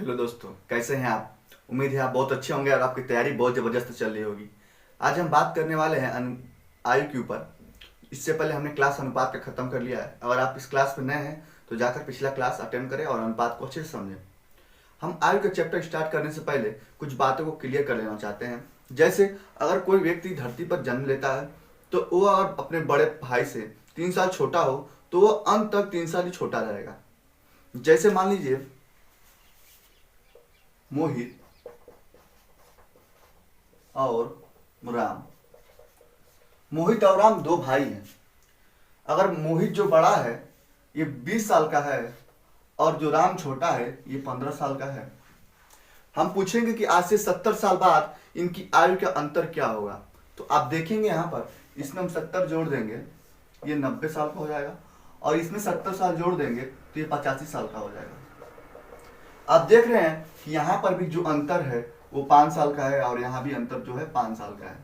Hello दोस्तों, कैसे हैं आप। उम्मीद है आप बहुत अच्छे होंगे और आपकी तैयारी बहुत ज़बरदस्त चल रही होगी। आज हम बात करने वाले हैं आयु के ऊपर। इससे पहले हमने क्लास अनुपात का ख़त्म कर लिया है। अगर आप इस क्लास में नए हैं तो जाकर पिछला क्लास अटेंड करें और अनुपात को अच्छे से समझें। हम आयु का चैप्टर स्टार्ट करने से पहले कुछ बातों को क्लियर कर लेना चाहते हैं। जैसे अगर कोई व्यक्ति धरती पर जन्म लेता है तो वो अगर अपने बड़े भाई से 3 साल छोटा हो तो वो अंत तक 3 साल ही छोटा रहेगा। जैसे मान लीजिए मोहित और राम। मोहित और राम दो भाई हैं। अगर मोहित जो बड़ा है ये 20 साल का है और जो राम छोटा है ये 15 साल का है। हम पूछेंगे कि आज से 70 साल बाद इनकी आयु का अंतर क्या होगा। तो आप देखेंगे यहाँ पर इसमें हम 70 जोड़ देंगे ये 90 साल का हो जाएगा और इसमें 70 साल जोड़ देंगे तो ये 85 साल का हो जाएगा। आप देख रहे हैं कि यहाँ पर भी जो अंतर है वो 5 साल का है और यहाँ भी अंतर जो है 5 साल का है।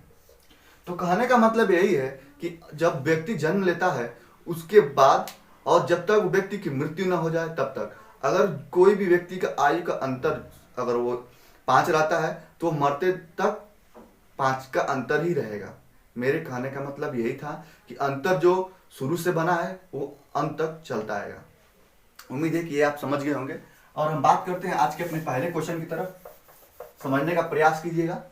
तो कहने का मतलब यही है कि जब व्यक्ति जन्म लेता है उसके बाद और जब तक व्यक्ति की मृत्यु न हो जाए तब तक अगर कोई भी व्यक्ति का आयु का अंतर अगर वो 5 रहता है तो मरते तक 5 का अंतर ही रहेगा। मेरे कहने का मतलब यही था कि अंतर जो शुरू से बना है वो अंत तक चलता आएगा। उम्मीद है कि ये आप समझ गए होंगे। और हम बात करते हैं आज के अपने पहले क्वेश्चन की तरफ। समझने का प्रयास कीजिएगा।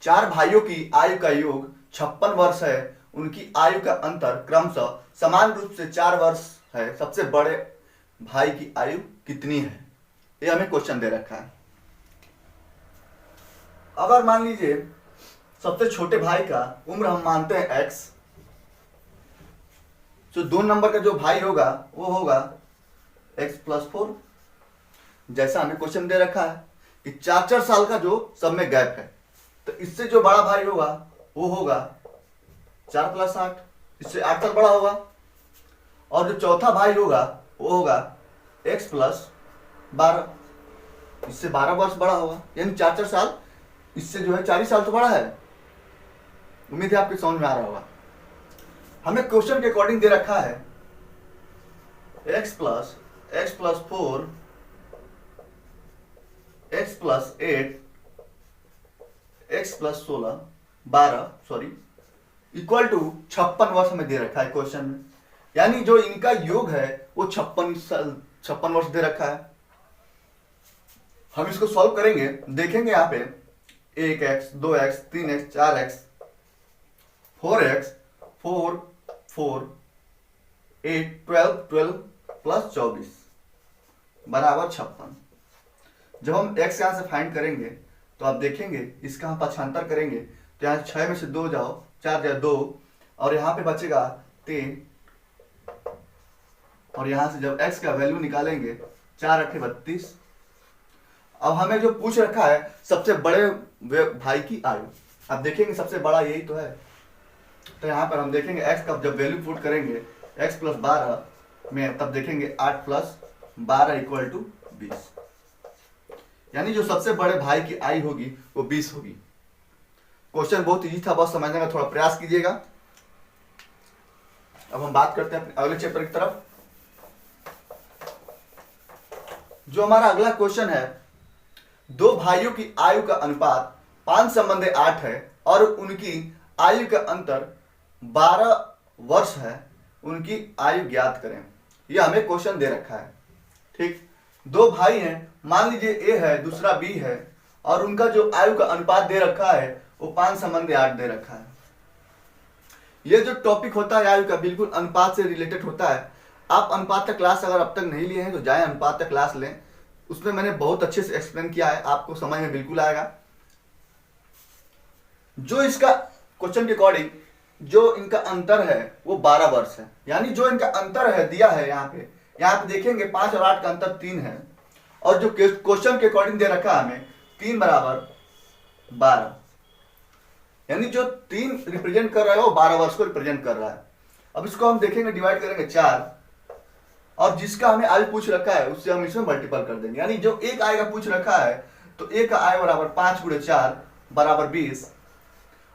4 भाइयों की आयु का योग 56 वर्ष है। उनकी आयु का अंतर क्रमशः समान रूप से 4 वर्ष है। सबसे बड़े भाई की आयु कितनी है, ये हमें क्वेश्चन दे रखा है। अगर मान लीजिए सबसे छोटे भाई का उम्र हम मानते हैं x, तो 2 नंबर का जो भाई होगा वो होगा x+4। जैसा हमें क्वेश्चन दे रखा है कि 4 साल का जो सब में गैप है तो इससे जो बड़ा भाई होगा वो होगा 4+8, इससे 8 साल बड़ा होगा। और जो चौथा भाई होगा वो होगा x+12, इससे 12 वर्ष बड़ा होगा। यानी 4 साल, इससे जो है 40 साल तो बड़ा है। उम्मीद है आपके समझ में आ रहा होगा। हमें क्वेश्चन के अकॉर्डिंग दे रखा है x+4 x+8 x+16 12 equal to 56 वर्ष हमें दे रखा है क्वेश्चन में। यानी जो इनका योग है वो 56 वर्ष दे रखा है। हम इसको सॉल्व करेंगे, देखेंगे यहाँ पे 1x 2x 3x 4x 4x 4 4 8 12 12 plus 24 बराबर 56। जब हम x यहाँ से फाइंड करेंगे तो आप देखेंगे इसका हम पक्षांतर करेंगे तो यहाँ 6 में से 2 जाओ, 4 जाए 2 और यहाँ पे बचेगा 3। और यहाँ से जब x का वैल्यू निकालेंगे 4 8 32। अब हमें जो पूछ रखा है सबसे बड़े भाई की आयु। अब देखेंगे सबसे बड़ा यही तो है। तो यहाँ पर हम देखेंगे x का जब वैल्यू पुट करेंगे x+12 में तब देखेंगे 8 + 12 इक्वल टू 20। यानी जो सबसे बड़े भाई की आयु होगी वो 20 होगी। क्वेश्चन बहुत इजी था, बस समझने का थोड़ा प्रयास कीजिएगा। अब हम बात करते हैं अपने अगले चैप्टर की तरफ। जो हमारा अगला क्वेश्चन है, 2 भाइयों की आयु का अनुपात 5:8 है और उनकी आयु का अंतर 12 वर्ष है। उनकी आयु ज्ञात करें। यह हमें क्वेश्चन दे रखा है। ठीक, 2 भाई हैं, मान लीजिए ए है दूसरा बी है और उनका जो आयु का अनुपात दे रखा है वो 5:8 दे रखा है। ये जो टॉपिक होता है आयु का बिल्कुल अनुपात से रिलेटेड होता है। आप अनुपात का क्लास अगर अब तक नहीं लिए हैं तो जाएं अनुपात का क्लास लें। उसमें मैंने बहुत अच्छे से एक्सप्लेन किया है, आपको समझ में बिल्कुल आएगा। जो इसका क्वेश्चन के अकॉर्डिंग जो इनका अंतर है वो 12 वर्ष है। यानी जो इनका अंतर है दिया है यहाँ पे देखेंगे 5 और 8 का अंतर 3 है और जो क्वेश्चन के अकॉर्डिंग दे रखा है हमें 3 = 12। यानी जो 3 रिप्रेजेंट कर रहा है वो 12 वर्ष को रिप्रेजेंट कर रहा है। अब इसको हम देखेंगे, डिवाइड करेंगे 4 और जिसका हमें आयु पूछ रखा है उससे हम इसमें मल्टीपल कर देंगे। यानी जो एक आय का पूछ रखा है तो ए का आयु बराबर 5 × 4 बराबर 20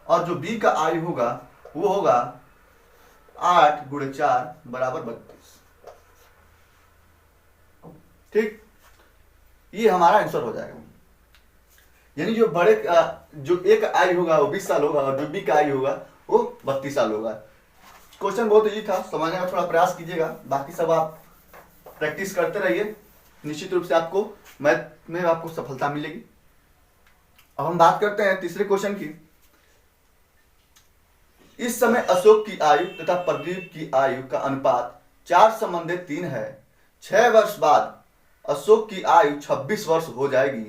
और जो बी का आयु होगा वो होगा 8 × 4 बराबर 32। ठीक, ये हमारा आंसर हो जाएगा। यानी जो बड़े जो ए का आयु होगा वो 20 साल होगा और जो बी का आयु होगा वो 32 साल होगा। क्वेश्चन बहुत इजी था, समझने का थोड़ा प्रयास कीजिएगा, बाकी सब आप प्रैक्टिस करते रहिए, निश्चित रूप से आपको मैथ में आपको सफलता मिलेगी। अब हम बात करते हैं तीसरे क्वेश्चन की। इस समय अशोक की आयु तथा प्रदीप की आयु का अनुपात 4:3 है। 6 वर्ष बाद अशोक की आयु 26 वर्ष हो जाएगी।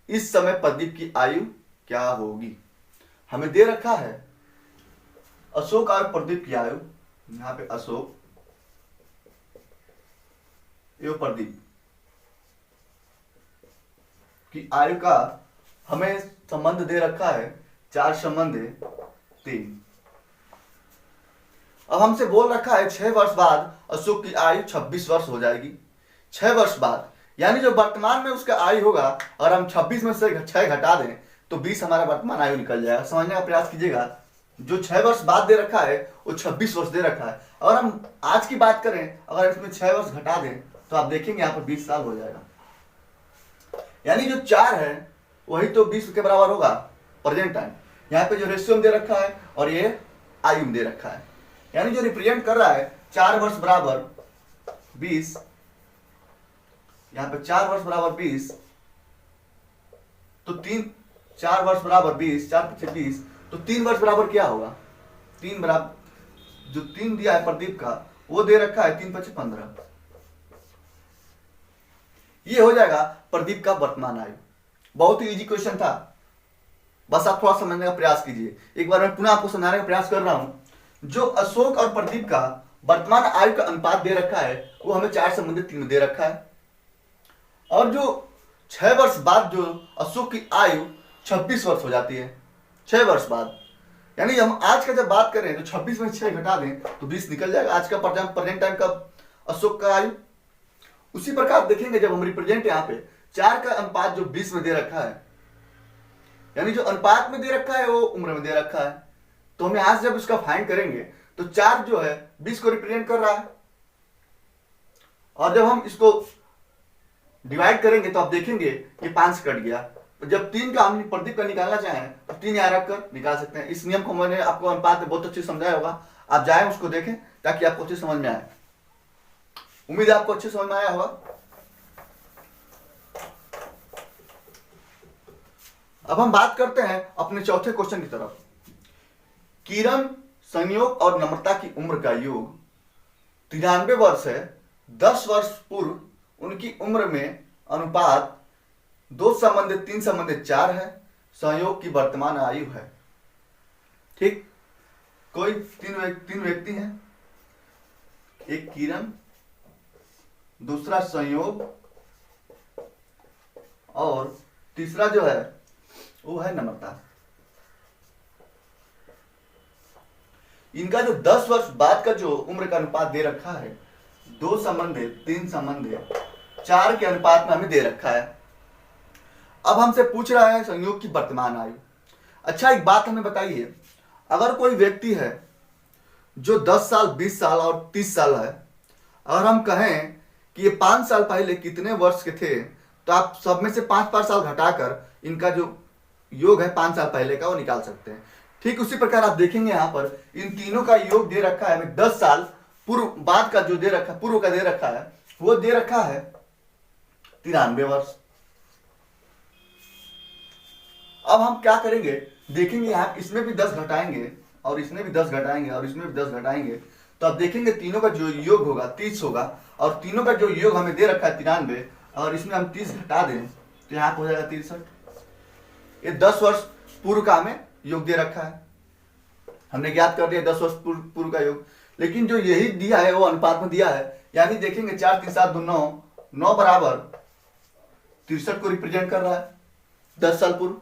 इस समय प्रदीप की आयु क्या होगी? हमें दे रखा है अशोक और प्रदीप की आयु, यहां पे अशोक एवं प्रदीप की आयु का हमें संबंध दे रखा है 4:3। अब हमसे बोल रखा है 6 वर्ष बाद अशोक की आयु 26 वर्ष हो जाएगी। 6 वर्ष बाद यानी जो वर्तमान में उसका आयु होगा और हम 26 में से 6 घटा दें तो 20 हमारा वर्तमान आयु निकल जाएगा। समझने का प्रयास कीजिएगा, जो 6 वर्ष बाद दे रखा है वो 26 वर्ष दे रखा है। अगर हम आज की बात करें, अगर इसमें 6 वर्ष घटा दें तो आप देखेंगे यहाँ पर 20 साल हो जाएगा। यानी जो 4 है वही तो 20 के बराबर होगा प्रेजेंट टाइम। यहाँ पे जो रेशियो दे रखा है और ये आयु दे रखा है, यानी जो रिप्रेजेंट कर रहा है 4 वर्ष बराबर 20, यहाँ पे 4 वर्ष बराबर 20 तो 4 वर्ष बराबर 20, 4 पीछे 20 तो 3 वर्ष बराबर क्या होगा? 3 बराबर जो 3 दिया है प्रदीप का वो दे रखा है 3 पीछे 15। ये हो जाएगा प्रदीप का वर्तमान आयु। बहुत ही इजी क्वेश्चन था, बस आप थोड़ा समझने का प्रयास कीजिए। एक बार मैं पुनः आपको समझाने का प्रयास कर रहा हूं। जो अशोक और प्रदीप का वर्तमान आयु का अनुपात दे रखा है वो हमें 4:3 में दे रखा है, और जो 6 वर्ष बाद जो अशोक की आयु 26 वर्ष हो जाती है। 6 वर्ष बाद यानी हम आज का जब बात करें तो 26 में 6 घटा दें तो 20 निकल जाएगा आज का प्रेजेंट टाइम का अशोक का आयु। उसी प्रकार देखेंगे जब हम रिप्रेजेंट यहाँ पे 4 का अनुपात जो 20 में दे रखा है, यानी जो अनुपात में दे रखा है वो उम्र में दे रखा है, तो हम यहां से जब इसका फाइंड करेंगे तो 4 जो है 20 को रिप्रेजेंट कर रहा है, और जब हम इसको डिवाइड करेंगे तो आप देखेंगे ये 5 कट गया। तो जब 3 का हम प्रदीप का निकालना चाहें तो 3 यहाँ रखकर निकाल सकते हैं। इस नियम को मैंने आपको अनुपात में बहुत अच्छे से समझाया होगा, आप जाएं उसको देखें ताकि आपको अच्छे समझ में आए। उम्मीद है आपको अच्छे समझ में आया होगा। अब हम बात करते हैं अपने चौथे क्वेश्चन की तरफ। किरण, संयोग और नम्रता की उम्र का योग 93 वर्ष है। 10 वर्ष पूर्व उनकी उम्र में अनुपात 2:3:4 है। संयोग की वर्तमान आयु है। ठीक, कोई तीन व्यक्ति हैं, एक किरण, दूसरा संयोग और तीसरा जो है वो है नम्रता। इनका जो 10 वर्ष बाद का जो उम्र का अनुपात दे रखा है 2:3:4 के अनुपात में हमें दे रखा है। अब हमसे पूछ रहा है संयोग की वर्तमान आयु। अच्छा, एक बात हमें बताइए, अगर कोई व्यक्ति है जो 10 साल, 20 साल और 30 साल है, अगर हम कहें कि ये 5 साल पहले कितने वर्ष के थे, तो आप सब में से 5-5 साल घटाकर इनका जो योग है 5 साल पहले का वो निकाल सकते हैं। ठीक उसी प्रकार आप देखेंगे यहाँ पर इन तीनों का योग दे रखा है हमें 10 साल पूर्व बाद का जो दे रखा है, पूर्व का दे रखा है वो दे रखा है 93 वर्ष। अब हम क्या करेंगे, देखेंगे यहाँ इसमें भी 10 घटाएंगे और इसमें भी 10 घटाएंगे और इसमें भी 10 घटाएंगे, तो आप देखेंगे तीनों का जो योग होगा 30 होगा, और तीनों का जो योग हमें दे रखा है 93 और इसमें हम 30 घटा दें तो यहाँ हो जाएगा 63। ये 10 वर्ष पूर्व का हमें योग दे रखा है, हमने ज्ञात कर दिया 10 वर्ष पूर्व का योग। लेकिन जो यही दिया है वो अनुपात में दिया है, यानी देखेंगे 4 3 7 2 9 9 बराबर 63 को रिप्रेजेंट कर रहा है 10 साल पूर्व।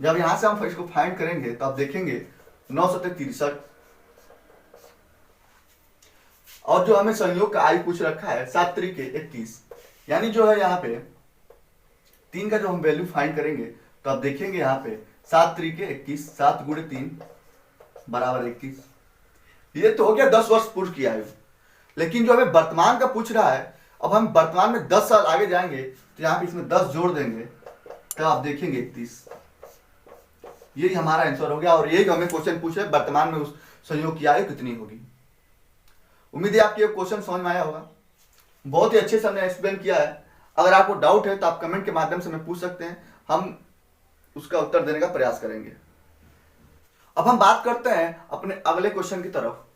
जब यहां से हम इसको फाइंड करेंगे तो आप देखेंगे 9 7 63, और जो हमें संयोग का आयु पूछ रखा है 7 3 21, यानी जो है यहाँ पे 3 का जो हम वैल्यू फाइंड करेंगे तो आप देखेंगे यहाँ पे 7 3 21, 7 × 3 बराबर 21। ये तो हो गया 10 वर्ष पूर्व की आयु। लेकिन जो हमें वर्तमान का पूछ रहा है, अब हम वर्तमान में 10 साल आगे जाएंगे तो यहाँ पे इसमें 10 जोड़ देंगे तो आप देखेंगे 31। यही हमारा आंसर हो गया और यही हमें क्वेश्चन पूछे वर्तमान में उस संयोग की आयु कितनी होगी। उम्मीद है आपको ये क्वेश्चन समझ में आया होगा। बहुत ही अच्छे से हमने एक्सप्लेन किया है। अगर आपको डाउट है तो आप कमेंट के माध्यम से हमें पूछ सकते हैं, हम उसका उत्तर देने का प्रयास करेंगे। अब हम बात करते हैं अपने अगले क्वेश्चन की तरफ।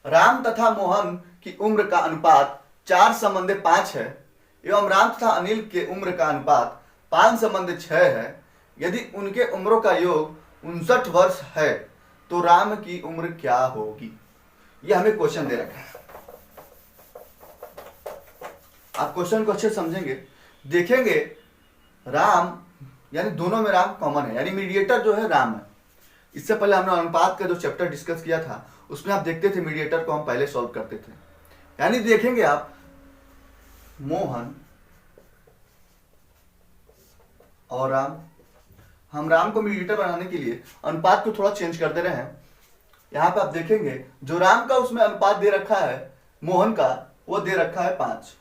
राम तथा मोहन की उम्र का अनुपात 4:5 है एवं राम तथा अनिल के उम्र का अनुपात 5:6 है। यदि उनके उम्रों का योग 59 वर्ष है तो राम की उम्र क्या होगी? यह हमें क्वेश्चन दे रखा है। आप क्वेश्चन को अच्छे समझेंगे, देखेंगे राम यानी दोनों में राम कॉमन है, यानी मीडिएटर जो है राम है। इससे पहले हमने अनुपात का जो चैप्टर डिस्कस किया था उसमें आप देखते थे मीडिएटर को हम पहले सॉल्व करते थे। यानी देखेंगे आप मोहन और राम, हम राम को मीडिएटर बनाने के लिए अनुपात को थोड़ा चेंज कर दे रहे हैं। यहां पे आप देखेंगे जो राम का उसमें अनुपात दे रखा है मोहन का, वो दे रखा है 5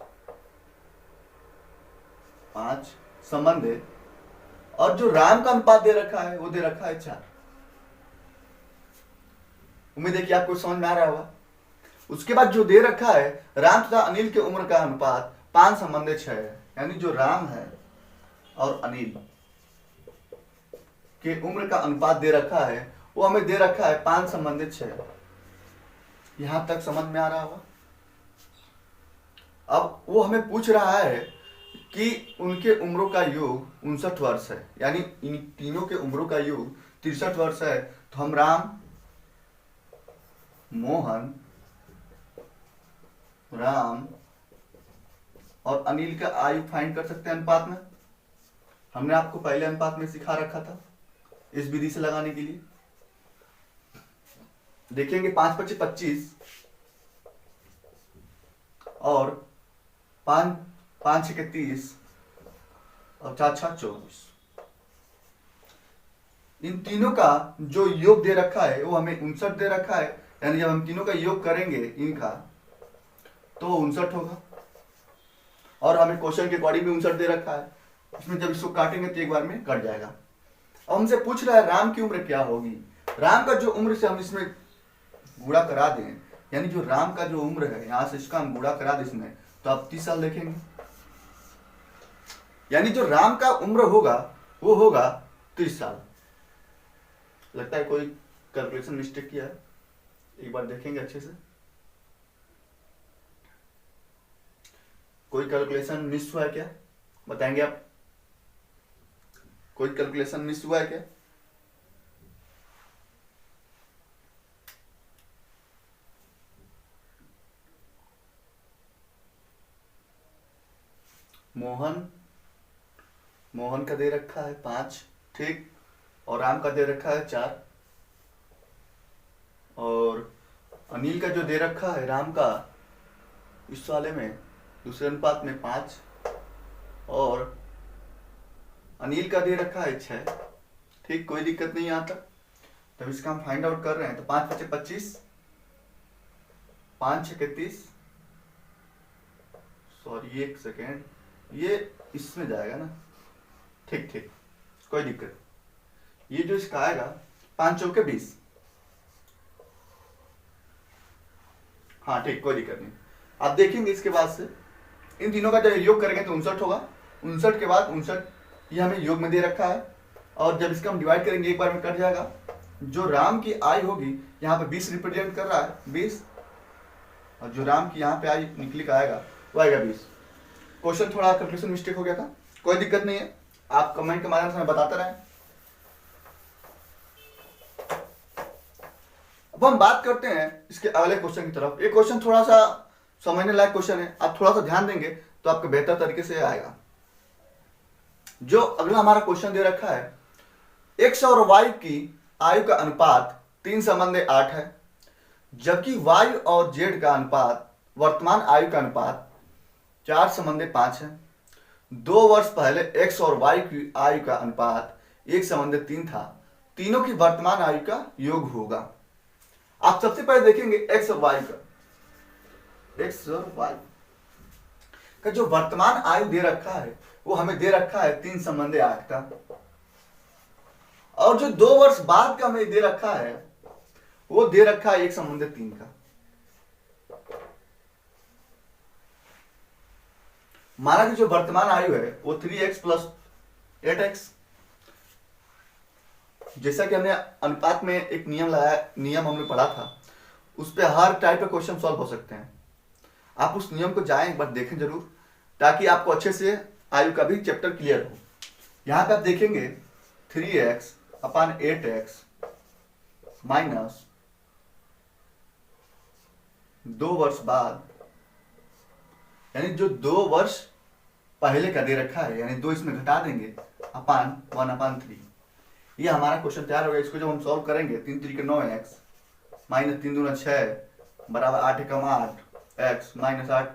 संबंध है, और जो राम का अनुपात दे रखा है वो दे रखा है 4। उम्मीद है कि आपको समझ में आ रहा होगा। उसके बाद जो दे रखा है राम तथा अनिल के उम्र का अनुपात 5:6 है, यानी जो राम है और अनिल के उम्र का अनुपात दे रखा है वो हमें दे रखा है 5:6। यहां तक समझ में आ रहा होगा। अब वो हमें पूछ रहा है कि उनके उम्रों का योग 59 वर्ष है, यानी इन तीनों के उम्रों का योग 63 वर्ष है। तो हम राम, मोहन, राम और अनिल का आयु फाइंड कर सकते हैं अनुपात में। हमने आपको पहले अनुपात में सिखा रखा था इस विधि से लगाने के लिए। देखेंगे 5×5 = 25 और 5×5 = 30 और 4×6 = 24। इन तीनों का जो योग दे रखा है वो हमें 59 दे रखा है, यानी जब हम तीनों का योग करेंगे इनका तो 59 होगा। और हमें क्वेश्चन के अकॉर्डिंग भी 59 दे रखा है, इसमें जब इसको काटेंगे तो एक बार में कट जाएगा। अब हमसे पूछ रहा है राम की उम्र क्या होगी। राम का जो उम्र से हम इसमें गुणा करा दें, यानी जो राम का जो उम्र है यहां से इसका हम गुणा करा दें इसमें, तो आप 30 साल देखेंगे। यानी जो राम का उम्र होगा वो होगा 30 साल। लगता है कोई कैलकुलेशन मिस्टेक किया है, एक बार देखेंगे अच्छे से। कोई कैलकुलेशन मिस हुआ है क्या, बताएंगे आप? कोई कैलकुलेशन मिस हुआ है क्या? मोहन का दे रखा है 5, ठीक, और राम का दे रखा है 4, और अनिल का जो दे रखा है राम का इस वाले में दूसरे अनुपात में 5, और अनिल का दे रखा है 6, ठीक, कोई दिक्कत नहीं यहाँ तक। तब इसका हम फाइंड आउट कर रहे हैं तो 5×5 = 25, 5×6 = 30, सॉरी एक सेकेंड, ये इसमें जाएगा ना, ठीक ठीक, कोई दिक्कत। ये जो इसका आएगा 5×4 = 20, हाँ ठीक, कोई दिक्कत नहीं। आप देखेंगे इसके बाद से इन तीनों का जब योग करेंगे तो 59 होगा। 59 के बाद 59 ये हमें योग में दे रखा है, और जब इसका हम डिवाइड करेंगे एक बार में कट जाएगा। जो राम की आयु होगी यहाँ पे 20 रिप्रेजेंट कर रहा है, 20, और जो राम की यहाँ पे आयु निकली का आएगा वो आएगा 20। क्वेश्चन थोड़ा कैलकुलेशन मिस्टेक हो गया था, कोई दिक्कत नहीं है, आप कमेंट के माध्यम से हमें बताते रहें। अब हम बात करते हैं इसके अगले क्वेश्चन की तरफ। ये क्वेश्चन थोड़ा सा समझने लायक क्वेश्चन है, आप थोड़ा सा ध्यान देंगे तो आपको बेहतर तरीके से आएगा। जो अगला हमारा क्वेश्चन दे रखा है, एक्स और वाई की आयु का अनुपात 3:8 है, जबकि वाई और जेड का अनुपात, वर्तमान आयु का अनुपात 4:5 है। 2 वर्ष पहले एक्स और वाई की आयु का अनुपात 1:3 था। तीनों की वर्तमान आयु का योग होगा। आप सबसे पहले देखेंगे एक्स और वाई का, एक्स और वाई का जो वर्तमान आयु दे रखा है वो हमें दे रखा है 3 संबंधे 8 का, और जो 2 वर्ष बाद का हमें दे रखा है वो दे रखा है 1 संबंधे 3 का। माना कि जो वर्तमान आयु है वो 3x प्लस 8x, जैसा कि हमने अनुपात में एक नियम लगाया, नियम हमने पढ़ा था, उस पर हर टाइप का क्वेश्चन सॉल्व हो सकते हैं। आप उस नियम को जाएं एक बार देखें जरूर, ताकि आपको अच्छे से आयु का भी चैप्टर क्लियर हो। यहां पे आप देखेंगे 3x अपान 8x माइनस 2 वर्ष बाद, यानी जो 2 वर्ष पहले का दे रखा है, यानी 2 इसमें घटा देंगे अपान 1/3। ये हमारा क्वेश्चन तैयार हो गया। इसको जब हम सॉल्व करेंगे 3 3 9x माइनस 3 दूना 6 बराबर 8 एकम 8 x माइनस 8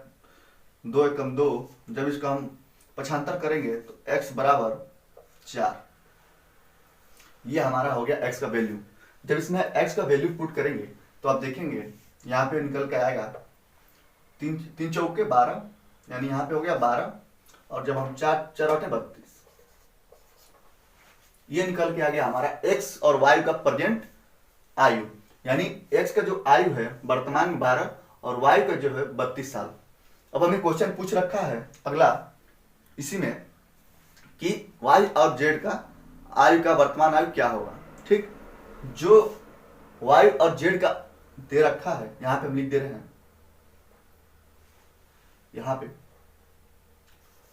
2 एकम 2, जब इसका हम पक्षांतर करेंगे तो x बराबर 4। ये हमारा हो गया x का वैल्यू। जब इसमें x का वैल्यू पुट करेंगे तो आप देखेंगे यहाँ पे निकल के आएगा 3 चौके 12, यानी यहाँ पे हो गया 12, और जब हम 4 8 32, ये निकल के आ गया हमारा x और y का प्रेजेंट आयु, यानी x का जो आयु है वर्तमान में 12 और y का जो है 32 साल। अब हमें क्वेश्चन पूछ रखा है अगला इसी में कि y और z का आयु का वर्तमान आयु क्या होगा। ठीक, जो y और z का दे रखा है यहां पे हम लिख दे रहे हैं, यहां पे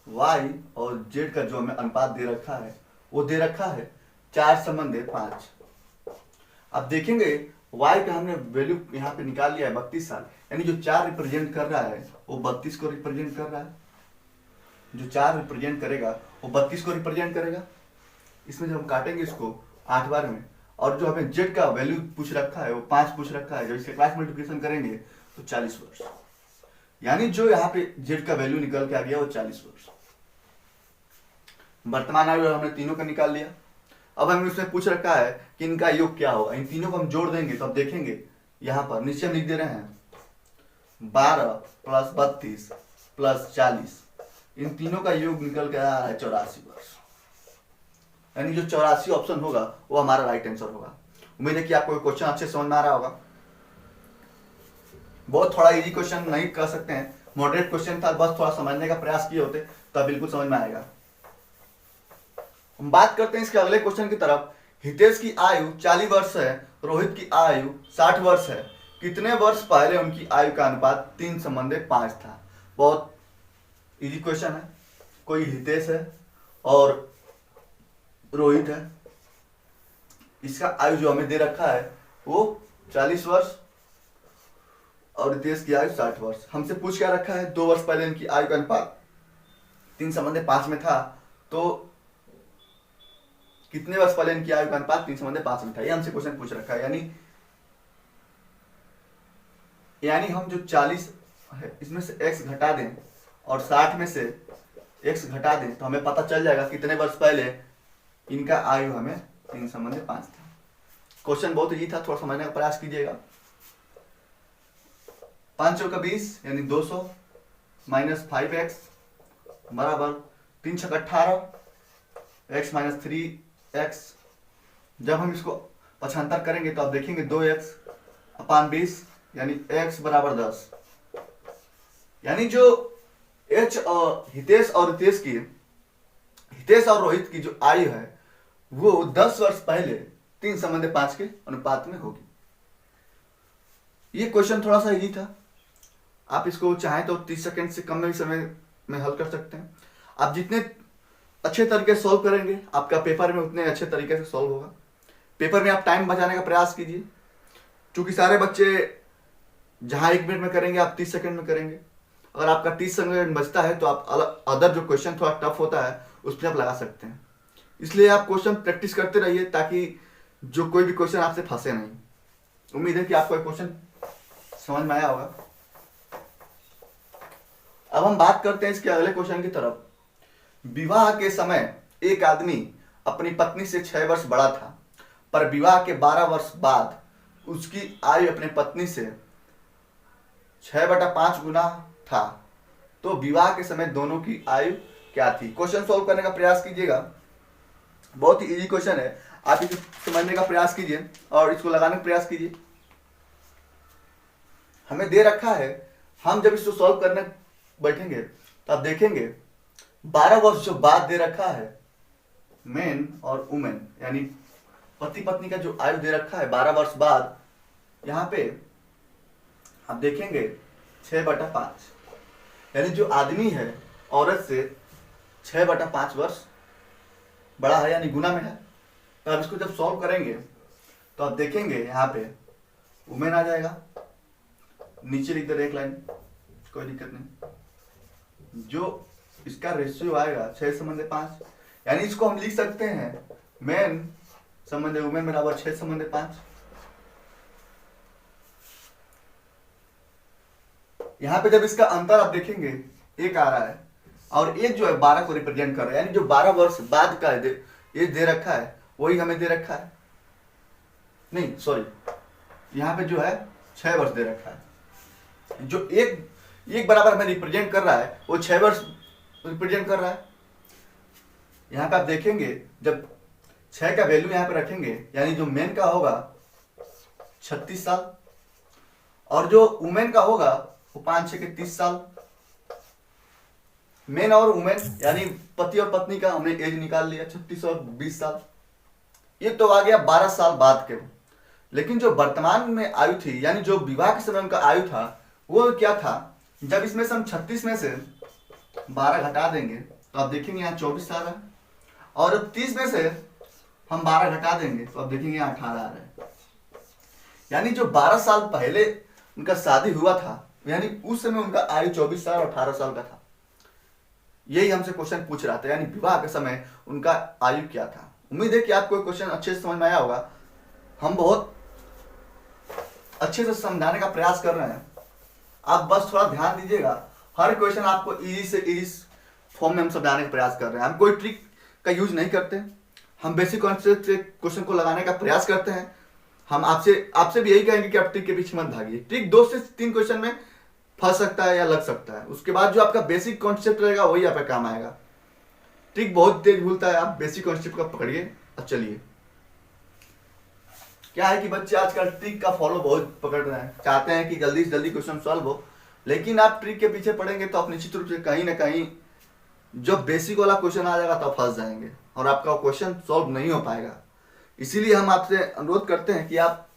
y और z का जो हमें अनुपात दे रखा है वो दे रखा है 4:5। अब देखेंगे y का हमने वैल्यू यहाँ पे निकाल लिया है 32 साल, यानी जो 4 रिप्रेजेंट कर रहा है वो 32 को रिप्रेजेंट कर रहा है, जो 4 रिप्रेजेंट करेगा वो 32 को रिप्रेजेंट करेगा। इसमें जब हम काटेंगे इसको 8 बार में, और जो हमें z का वैल्यू पूछ रखा है वो 5 पूछ रखा है, जब इसके क्रॉस मल्टीप्लिकेशन करेंगे तो 40 वर्ष, यानी जो यहाँ पे z का वैल्यू निकल के आ गया वो 40 वर्ष। वर्तमान आयु हमने तीनों का निकाल लिया। अब हमें उसमें पूछ रखा है कि इनका योग क्या होगा। इन तीनों को हम जोड़ देंगे तो अब देखेंगे यहाँ पर नीचे हम लिख दे रहे हैं 12 प्लस 32 प्लस 40, इन तीनों का योग निकल के आ रहा है 84 वर्ष, यानी जो 84 ऑप्शन होगा वो हमारा राइट आंसर होगा। उम्मीद है कि आपको क्वेश्चन अच्छे समझ में आ रहा होगा। बहुत थोड़ा इजी क्वेश्चन नहीं कर सकते हैं, मॉडरेट क्वेश्चन था, बस थोड़ा समझने का प्रयास किए होते तब बिल्कुल समझ में आएगा। हम बात करते हैं इसके अगले क्वेश्चन की तरफ। हितेश की आयु 40 वर्ष है, रोहित की आयु 60 वर्ष है, कितने वर्ष पहले उनकी आयु का अनुपात 3:5 था। बहुत इजी क्वेश्चन है। कोई हितेश है और रोहित है, इसका आयु जो हमें दे रखा है वो 40 वर्ष और हितेश की आयु 60 वर्ष। हमसे पूछ क्या रखा है, 2 वर्ष पहले इनकी आयु का अनुपात 3:5 में था, तो कितने वर्ष पहले इनकी आयु का अनुपात 3:5 में था, ये हमसे क्वेश्चन पूछ रखा है। यानी हम जो 40 है इसमें से x घटा दें और 60 में से x घटा दें तो हमें पता चल जाएगा कितने वर्ष पहले इनका आयु हमें 3:5 था। क्वेश्चन बहुत इजी था, थोड़ा समझने का प्रयास कीजिएगा। 5 चौका 20 यानी 200 माइनस 5x बराबर 3 छक्का 18 x माइनस 3x। जब हम इसको पक्षांतर करेंगे तो आप देखेंगे 2x अपान 20 यानी x बराबर 10, यानी जो h और हितेश और हितेश और रोहित की जो आयु है वो 10 वर्ष पहले 3:5 के अनुपात में होगी। ये क्वेश्चन थोड़ा सा इजी था, आप इसको चाहें तो 30 सेकंड से कम में समय में हल कर सकते हैं। आप जितने अच्छे तरीके से सॉल्व करेंगे आपका पेपर में उतने अच्छे तरीके से सॉल्व होगा। पेपर में आप टाइम बचाने का प्रयास कीजिए, क्योंकि सारे बच्चे जहां 1 मिनट में करेंगे आप 30 सेकंड में करेंगे। अगर आपका 30 सेकंड बचता है तो आप अदर जो क्वेश्चन थोड़ा टफ होता है उस पर आप लगा सकते हैं। इसलिए आप क्वेश्चन प्रैक्टिस करते रहिए ताकि जो कोई भी क्वेश्चन आपसे फंसे नहीं। उम्मीद है कि आपको क्वेश्चन समझ में आया होगा। अब हम बात करते हैं इसके अगले क्वेश्चन की तरफ। विवाह के समय एक आदमी अपनी पत्नी से 6 वर्ष बड़ा था, पर विवाह के 12 वर्ष बाद उसकी आयु अपनी पत्नी से 6/5 गुना था, तो विवाह के समय दोनों की आयु क्या थी। क्वेश्चन सॉल्व करने का प्रयास कीजिएगा, बहुत ही इजी क्वेश्चन है, आप इसे समझने का प्रयास कीजिए और इसको लगाने का प्रयास कीजिए। हमें दे रखा है, हम जब इसको सॉल्व करने बैठेंगे तो आप देखेंगे 12 वर्ष जो बाद दे रखा है मेन और वुमेन, यानी पति पत्नी का जो आयु दे रखा है 12 वर्ष बाद, यहाँ पे आप देखेंगे 6/5, यानी जो आदमी है औरत से 6/5 वर्ष बड़ा है, यानी गुना में है। तो आप इसको जब सॉल्व करेंगे तो आप देखेंगे यहाँ पे वुमेन आ जाएगा, नीचे लिख दे एक लाइन, कोई दिक्कत नहीं। जो इसका रेशियो आएगा 6/5, यानी इसको हम लिख सकते हैं मेन संबंध वुमेन बराबर 6/5। यहाँ पे जब इसका अंतर आप देखेंगे एक आ रहा है और एक जो है 12 को रिप्रेजेंट कर रहा है, यानी जो 12 वर्ष बाद का ये दे रखा है वही हमें दे रखा है, नहीं सॉरी, यहाँ पे जो है 6 वर्ष दे रखा है। जो एक बराबर हमें रिप्रेजेंट कर रहा है वो 6 वर्ष रिप्रेजेंट कर रहा है। यहाँ पे आप देखेंगे जब 6 का वैल्यू यहाँ पे रखेंगे, यानी जो मेन का होगा 36 साल और जो वुमेन का होगा वो 5 6 के 30 साल। मेन और वुमेन यानी पति और पत्नी का हमने एज निकाल लिया 36 और 20 साल। ये तो आ गया 12 साल बाद के। लेकिन जो वर्तमान में आयु थी, यानी जो विवाह के समय उनका आयु था, वो क्या था, जब इसमें से हम 36 में से 12 घटा देंगे तो आप देखेंगे यहाँ 24 साल है, और 30 में से हम 12 घटा देंगे तो आप देखेंगे यहाँ 18 आ रहा है। यानी जो 12 साल पहले उनका शादी हुआ था, यानी उस समय उनका आयु 24 साल और 18 साल का था। यही हमसे क्वेश्चन पूछ रहा था, यानी विवाह के समय उनका आयु क्या था। उम्मीद है कि आपको क्वेश्चन अच्छे से समझ में आया होगा। हम बहुत अच्छे से समझाने का प्रयास कर रहे हैं, आप बस थोड़ा ध्यान दीजिएगा। हर क्वेश्चन आपको इजी से इजी फॉर्म में हम समझाने का प्रयास कर रहे हैं। हम कोई ट्रिक का यूज नहीं करते, हम बेसिक कॉन्सेप्ट से क्वेश्चन को लगाने का प्रयास करते हैं। हम आपसे भी यही कहेंगे कि आप ट्रिक के पीछे मत भागिए। ट्रिक 2 से 3 क्वेश्चन में फंस सकता है या लग सकता है, उसके बाद जो आपका बेसिक कॉन्सेप्ट रहेगा वही आपका काम आएगा। ट्रिक बहुत तेज भूलता है, आप बेसिक कॉन्सेप्ट का पकड़िए और चलिए। क्या है कि बच्चे आजकल ट्रिक का फॉलो बहुत पकड़ रहे हैं, चाहते हैं कि जल्दी से जल्दी क्वेश्चन सॉल्व हो, लेकिन आप ट्रिक के पीछे पड़ेंगे तो आप निश्चित रूप से कहीं ना कहीं जो बेसिक वाला क्वेश्चन आ जाएगा तो आप फंस जाएंगे और आपका क्वेश्चन सॉल्व नहीं हो पाएगा। इसीलिए हम आपसे अनुरोध करते हैं कि आप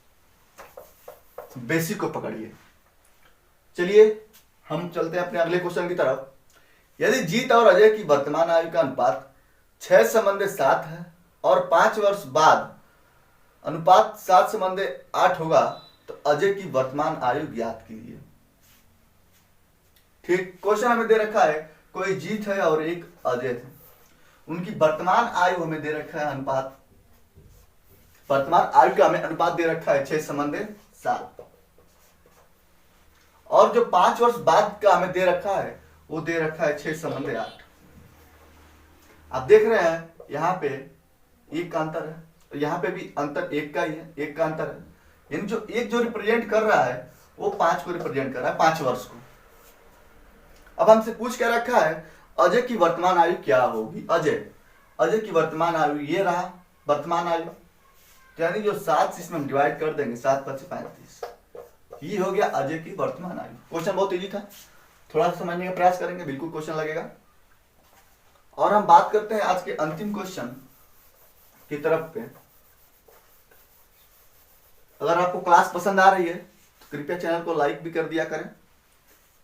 बेसिक को पकड़िए। चलिए हम चलते हैं अपने अगले क्वेश्चन की तरफ। यदि जीत और अजय की वर्तमान आयु का अनुपात 6:7 है और 5 वर्ष बाद अनुपात 7:8 होगा तो अजय की वर्तमान आयु ज्ञात कीजिए। ठीक, क्वेश्चन हमें दे रखा है, कोई जीत है और एक अजय थे, उनकी वर्तमान आयु हमें दे रखा है अनुपात, वर्तमान आयु का हमें अनुपात दे रखा है 6:7 और जो 5 वर्ष बाद का हमें दे रखा है वो दे रखा है 6:8। आप देख रहे हैं यहाँ पे एक का अंतर है, तो यहाँ पे भी अंतर एक का ही है, एक का अंतर है, यानी जो एक जो रिप्रेजेंट कर रहा है वो 5 को रिप्रेजेंट कर रहा है, 5 वर्ष को। अब हमसे पूछ के रखा है अजय की वर्तमान आयु क्या होगी। अजय की वर्तमान आयु ये रहा वर्तमान आयु, यानी जो 7 से इसमें हम डिवाइड कर देंगे, 7×5 = 35, ये हो गया अजय की वर्तमान आयु। क्वेश्चन बहुत इजी था, थोड़ा सा समझने का प्रयास करेंगे, बिल्कुल क्वेश्चन लगेगा। और हम बात करते हैं आज के अंतिम क्वेश्चन की तरफ पे। अगर आपको क्लास पसंद आ रही है तो कृपया चैनल को लाइक भी कर दिया करें,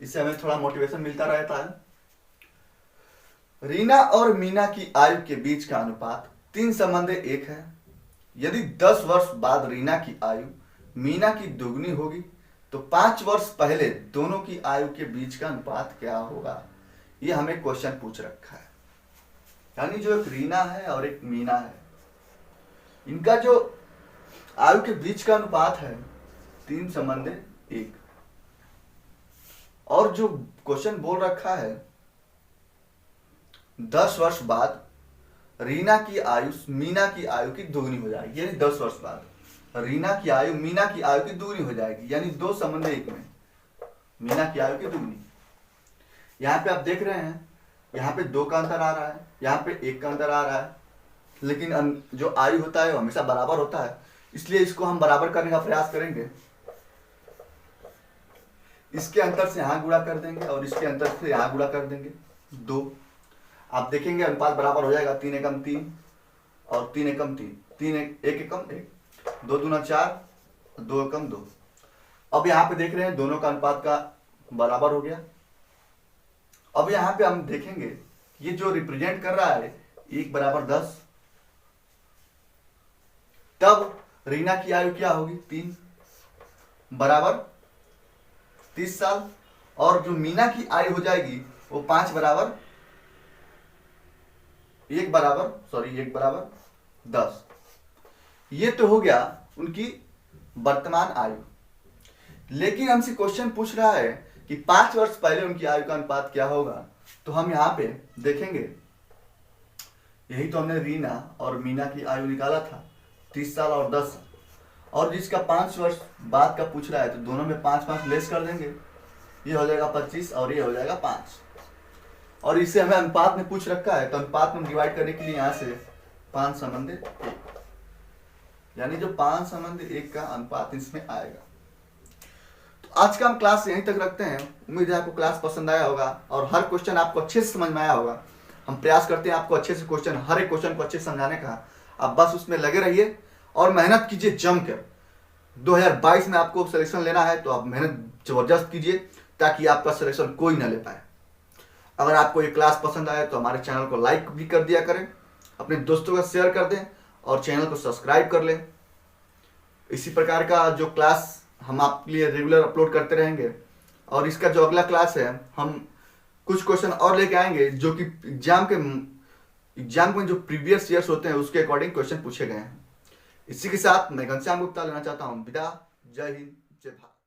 इससे हमें थोड़ा मोटिवेशन मिलता रहता है। रीना और मीना की आयु के बीच का अनुपात 3:1 है। यदि 10 वर्ष बाद रीना की आयु मीना की दुगनी होगी तो 5 वर्ष पहले दोनों की आयु के बीच का अनुपात क्या होगा। ये हमें क्वेश्चन पूछ रखा है, यानी जो एक रीना है और एक मीना है, इनका जो आयु के बीच का अनुपात है 3:1 और जो क्वेश्चन बोल रखा है 10 वर्ष बाद रीना की आयु मीना की आयु की दुगनी हो जाएगी, यानी 10 वर्ष बाद रीना की आयु मीना की आयु की दुगनी हो जाएगी, यानी 2:1 में मीना की आयु की दुगनी। यहाँ पे आप देख रहे हैं यहाँ पे 2 का अंतर आ रहा है, यहाँ पे 1 का अंतर आ रहा है, लेकिन जो आयु होता है वो हमेशा बराबर होता है, इसलिए इसको हम बराबर करने का प्रयास करेंगे। इसके अंतर से यहाँ गुणा कर देंगे और इसके अंतर से यहाँ गुणा कर देंगे 2। आप देखेंगे अनुपात बराबर हो जाएगा, 3 एकम 3 और 3 एकम 3, 3 1 एकम 1, 2 दूना 4, 2 एकम 2। अब यहाँ पे देख रहे हैं दोनों का अनुपात का बराबर हो गया। अब यहाँ पे हम देखेंगे ये जो रिप्रेजेंट कर रहा है 1 बराबर 10, तब रीना की आयु क्या होगी, 3 बराबर 30 साल, और जो मीना की आयु हो जाएगी वो 5 बराबर 1 बराबर 10। ये तो हो गया उनकी वर्तमान आयु। लेकिन हमसे क्वेश्चन पूछ रहा है कि 5 वर्ष पहले उनकी आयु का अनुपात क्या होगा। तो हम यहाँ पे देखेंगे, यही तो हमने रीना और मीना की आयु निकाला था, 30 साल और 10 साल, और जिसका 5 वर्ष बाद का पूछ रहा है तो दोनों में 5-5 लेस कर देंगे, ये हो जाएगा 25 और ये हो जाएगा 5। और इसे हमें अनुपात में पूछ रखा है, तो अनुपात में डिवाइड करने के लिए यहाँ से 5 संबंध 1, यानी जो 5 संबंध 1 का अनुपात इसमें आएगा। तो आज का हम क्लास यहीं तक रखते हैं। उम्मीद है आपको क्लास पसंद आया होगा और हर क्वेश्चन आपको अच्छे से समझ में आया होगा। हम प्रयास करते हैं आपको अच्छे से क्वेश्चन, हर एक क्वेश्चन को अच्छे से समझाने का। आप बस उसमें लगे रहिए और मेहनत कीजिए जमकर। 2022 में आपको सिलेक्शन लेना है तो आप मेहनत जबरदस्त कीजिए ताकि आपका सिलेक्शन कोई ना ले पाए। अगर आपको ये क्लास पसंद आए तो हमारे चैनल को लाइक भी कर दिया करें, अपने दोस्तों का शेयर कर दें और चैनल को सब्सक्राइब कर लें। इसी प्रकार का जो क्लास हम आपके लिए रेगुलर अपलोड करते रहेंगे। और इसका जो अगला क्लास है, हम कुछ क्वेश्चन और लेके आएंगे जो कि एग्जाम में जो प्रीवियस ईयर्स होते हैं उसके अकॉर्डिंग क्वेश्चन पूछे गए हैं। इसी के साथ मैं घनश्याम गुप्ता लेना चाहता हूँ विदा। जय हिंद, जय भारत।